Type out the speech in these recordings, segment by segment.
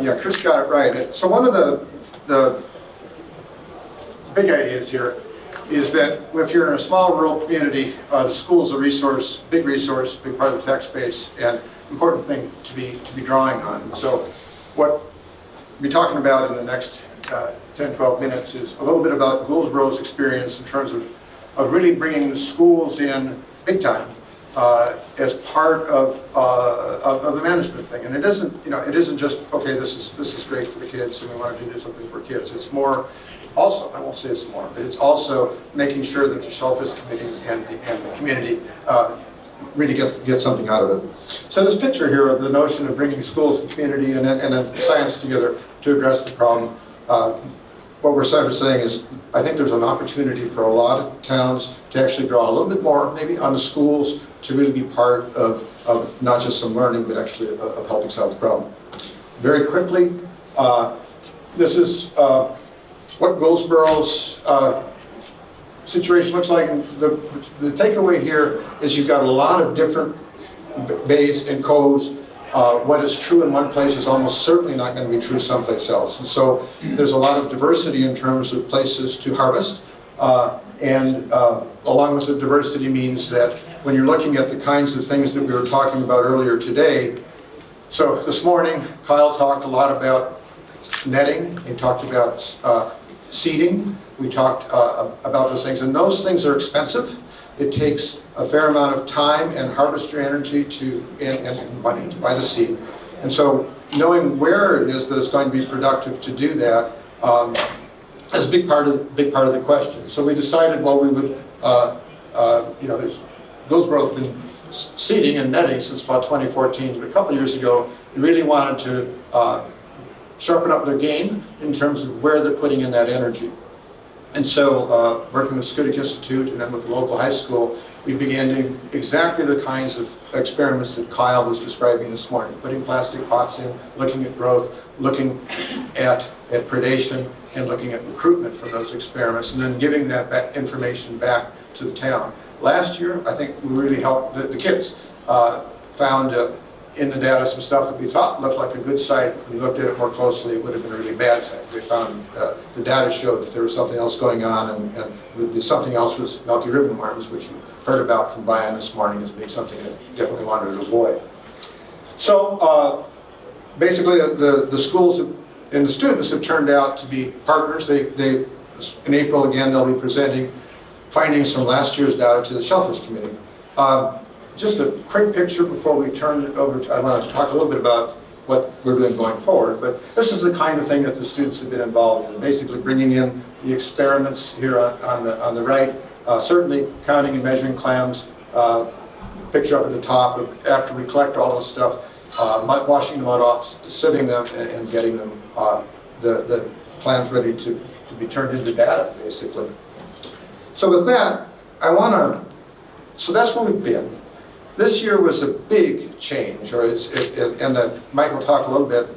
Yeah, Chris got it right. So one of the big ideas here is that if you're in a small rural community, the school's a resource, big part of the tax base, and important thing to be drawing on. So what we'll be talking about in the next 10, 12 minutes is a little bit about Gouldsboro's experience in terms of really bringing the schools in big time as part of the management thing. And it isn't, it isn't just, okay, this is great for the kids and we want to do something for kids. It's more, also, I won't say it's more, but it's also making sure that the Shellfish Committee and the community really get something out of it. So this picture here of the notion of bringing schools and community and then science together to address the problem, what we're sort of saying is, I think there's an opportunity for a lot of towns to actually draw a little bit more, maybe on the schools, to really be part of not just some learning, but actually of helping solve the problem. Very quickly, this is what Gouldsboro's situation looks like. And the takeaway here is you've got a lot of different bays and coves. What is true in one place is almost certainly not going to be true someplace else. And so there's a lot of diversity in terms of places to harvest. And along with the diversity means that when you're looking at the kinds of things that we were talking about earlier today, so this morning Kyle talked a lot about netting, he talked about seeding, we talked about those things, and those things are expensive. It takes a fair amount of time and harvester energy and money to buy the seed. And so knowing where it is that it's going to be productive to do that is a big part of the question. So we decided, well, we would, Gouldsboro's been seeding and netting since about 2014, but a couple of years ago, we really wanted to sharpen up their game in terms of where they're putting in that energy. And so, working with Schoodic Institute and then with the local high school, we began doing exactly the kinds of experiments that Kyle was describing this morning, putting plastic pots in, looking at growth, looking at predation, and looking at recruitment from those experiments, and then giving that information back to the town. Last year, I think we really helped the kids. Found in the data some stuff that we thought looked like a good site. When we looked at it more closely, it would have been a really bad site. We found the data showed that there was something else going on, and the something else was milky ribbon worms, which you heard about from Brian this morning as being something that we definitely wanted to avoid. So basically, the schools and the students have turned out to be partners. They in April again they'll be presenting findings from last year's data to the Shellfish Committee. Just a quick picture before we turn it over to, I want to talk a little bit about what we're doing going forward, but this is the kind of thing that the students have been involved in, basically bringing in the experiments here on the right, certainly counting and measuring clams, picture up at the top, after we collect all this stuff, washing the mud off, sieving them, and getting them, the clams ready to be turned into data, basically. So with that, so that's where we've been. This year was a big change, Mike will talk a little bit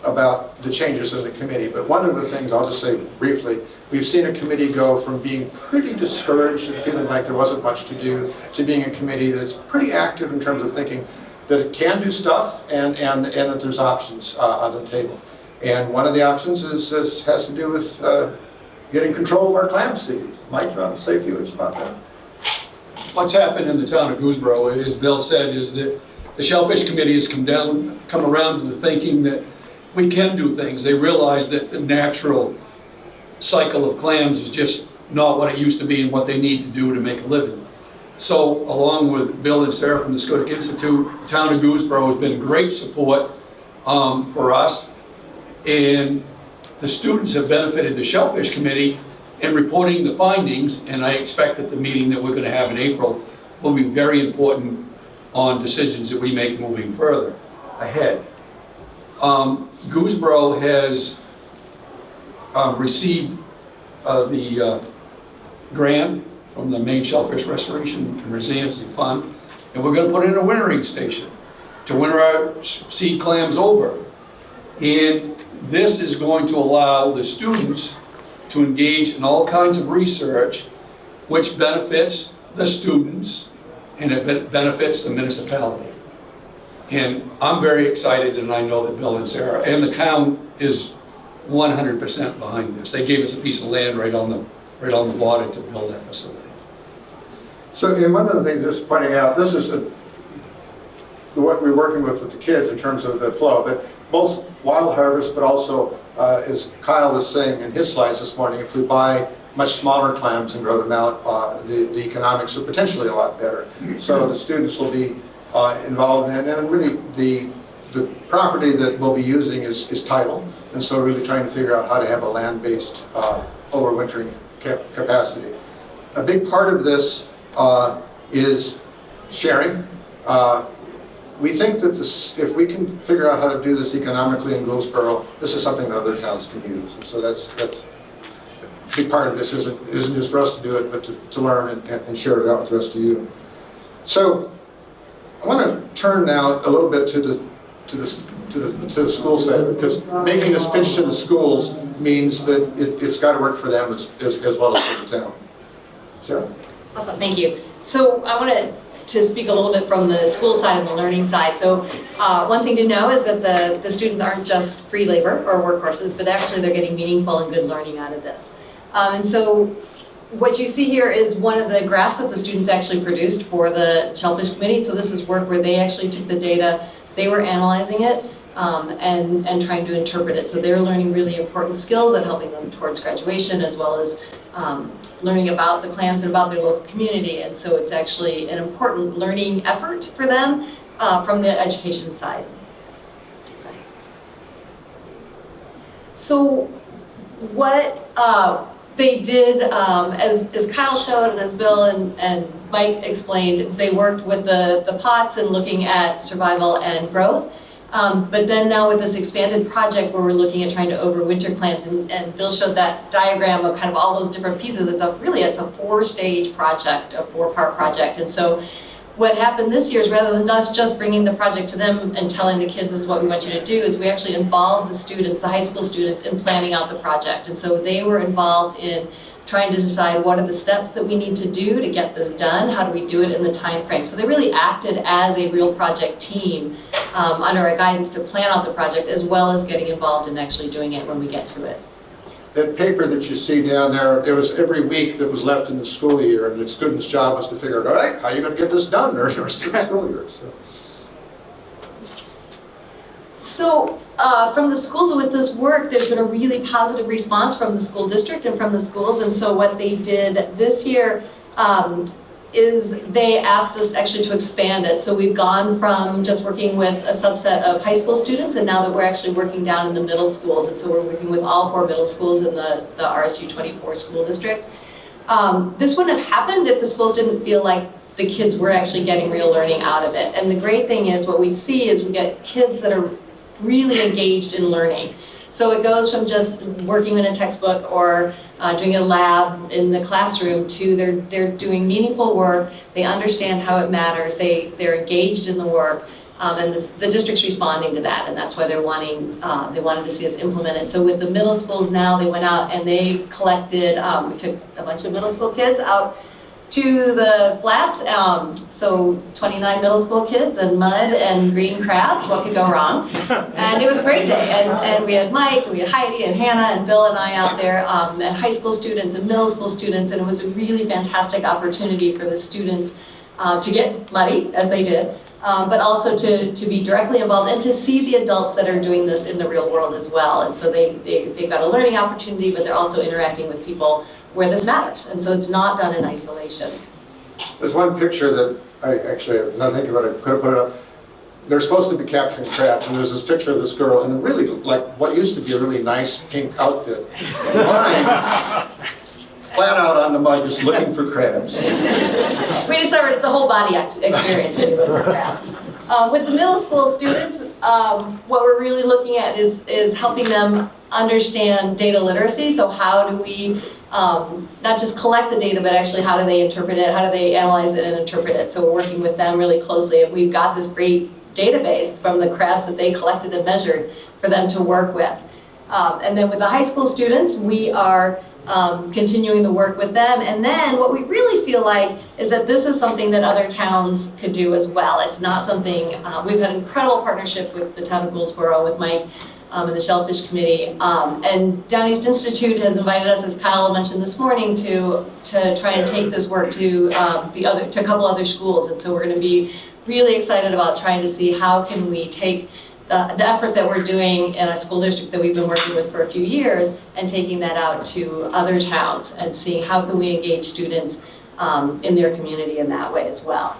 about the changes in the committee, but one of the things, I'll just say briefly, we've seen a committee go from being pretty discouraged and feeling like there wasn't much to do, to being a committee that's pretty active in terms of thinking that it can do stuff and that there's options on the table. And one of the options has to do with getting control of our clam seed. Mike, you want to say a few words about that? What's happened in the town of Gouldsboro, as Bill said, is that the Shellfish Committee has come around to the thinking that we can do things. They realize that the natural cycle of clams is just not what it used to be and what they need to do to make a living. So, along with Bill and Sarah from the Schoodic Institute, the town of Gouldsboro has been great support for us, and the students have benefited the Shellfish Committee in reporting the findings, and I expect that the meeting that we're going to have in April will be very important on decisions that we make moving further ahead. Gouldsboro has received the grant from the Maine Shellfish Restoration and Resiliency Fund, and we're going to put in a wintering station to winter our seed clams over. And this is going to allow the students to engage in all kinds of research which benefits the students and it benefits the municipality. And I'm very excited, and I know that Bill and Sarah and the town is 100% behind this. They gave us a piece of land right on the water to build that facility. So, and one of the things just pointing out, this is what we're working with the kids in terms of the flow, but both wild harvest, but also, as Kyle was saying in his slides this morning, if we buy much smaller clams and grow them out, the economics are potentially a lot better. So the students will be involved in it, and really the property that we'll be using is tidal, and so really trying to figure out how to have a land-based overwintering capacity. A big part of this is sharing. We think that if we can figure out how to do this economically in Gouldsboro, this is something that other towns can use. And so that's a big part of this. Isn't just for us to do it, but to learn and share it out with the rest of you. So I want to turn now a little bit to the school side, because making this pitch to the schools means that it's got to work for them as well as for the town. Sarah? Awesome, thank you. So I wanted to speak a little bit from the school side and the learning side. So one thing to know is that the students aren't just free labor or workhorses, but actually they're getting meaningful and good learning out of this. And so what you see here is one of the graphs that the students actually produced for the Shellfish Committee. So this is work where they actually took the data, they were analyzing it, and trying to interpret it. So they're learning really important skills and helping them towards graduation, as well as learning about the clams and about their local community. And so it's actually an important learning effort for them from the education side. So what they did, as Kyle showed and as Bill and Mike explained, they worked with the pots and looking at survival and growth. But then now with this expanded project where we're looking at trying to overwinter clams, and Bill showed that diagram of kind of all those different pieces. It's a 4-stage project, a 4-part project. And so what happened this year is, rather than us just bringing the project to them and telling the kids this is what we want you to do, is we actually involved the students, the high school students, in planning out the project. And so they were involved in trying to decide what are the steps that we need to do to get this done, how do we do it in the time frame. So they really acted as a real project team under our guidance to plan out the project, as well as getting involved in actually doing it when we get to it. That paper that you see down there, it was every week that was left in the school year, and the student's job was to figure out, all right, how are you going to get this done during the rest of the school year? So from the schools with this work, there's been a really positive response from the school district and from the schools. And so what they did this year is they asked us actually to expand it. So we've gone from just working with a subset of high school students, and now that we're actually working down in the middle schools. And so we're working with all 4 middle schools in the RSU 24 school district. This wouldn't have happened if the schools didn't feel like the kids were actually getting real learning out of it. And the great thing is, what we see is we get kids that are really engaged in learning. So it goes from just working in a textbook or doing a lab in the classroom to they're doing meaningful work, they understand how it matters, they're engaged in the work, and the district's responding to that, and that's why they wanted to see us implement it. So with the middle schools now, they went out and they collected, we took a bunch of middle school kids out to the flats, so 29 middle school kids and mud and green crabs, what could go wrong? And it was a great day, and we had Mike, we had Heidi and Hannah and Bill and I out there, and high school students and middle school students, and it was a really fantastic opportunity for the students to get muddy, as they did, but also to be directly involved and to see the adults that are doing this in the real world as well. And so they've got a learning opportunity, but they're also interacting with people where this matters. And so it's not done in isolation. There's one picture that I actually, now thinking about it, could have put it up. They're supposed to be capturing crabs, and there's this picture of this girl in a really, like, what used to be a really nice pink outfit, lying flat out on the mud, just looking for crabs. We discovered it's a whole body experience when you look for crabs. With the middle school students, what we're really looking at is helping them understand data literacy. So how do we not just collect the data, but actually how do they interpret it, how do they analyze it and interpret it. So we're working with them really closely, and we've got this great database from the crabs that they collected and measured for them to work with. And then with the high school students, we are continuing the work with them. And then what we really feel like is that this is something that other towns could do as well. It's not something, we've had an incredible partnership with the town of Gouldsboro, with Mike and the Shellfish Committee. And Down East Institute has invited us, as Kyle mentioned this morning, to try and take this work to a couple other schools. And so we're going to be really excited about trying to see how can we take the effort that we're doing in a school district that we've been working with for a few years and taking that out to other towns and seeing how can we engage students in their community in that way as well.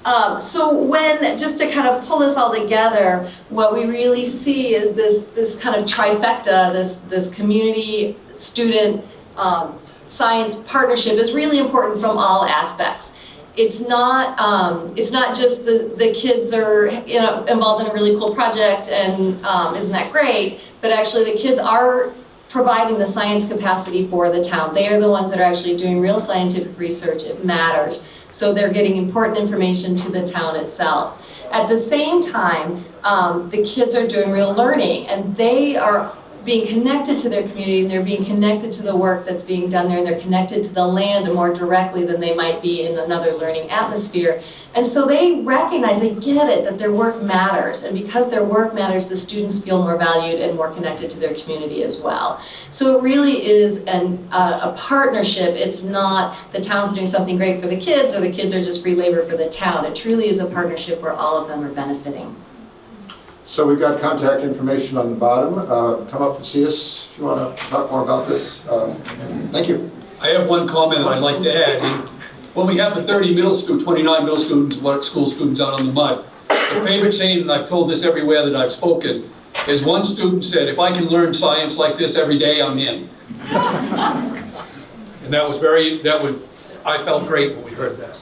Just to kind of pull this all together, what we really see is this kind of trifecta, this community student science partnership is really important from all aspects. It's not just the kids are involved in a really cool project and isn't that great, but actually the kids are providing the science capacity for the town. They are the ones that are actually doing real scientific research. It matters. So they're getting important information to the town itself. At the same time, the kids are doing real learning, and they are being connected to their community, and they're being connected to the work that's being done there, and they're connected to the land more directly than they might be in another learning atmosphere. And so they recognize, they get it, that their work matters, and because their work matters, the students feel more valued and more connected to their community as well. So it really is a partnership. It's not the town's doing something great for the kids, or the kids are just free labor for the town. It truly is a partnership where all of them are benefiting. So we've got contact information on the bottom. Come up and see us if you want to talk more about this. Thank you. I have one comment I'd like to add. When we have the 29 middle school students out on the mud, the favorite saying, and I've told this everywhere that I've spoken, is one student said, "If I can learn science like this every day, I'm in." And I felt great when we heard that.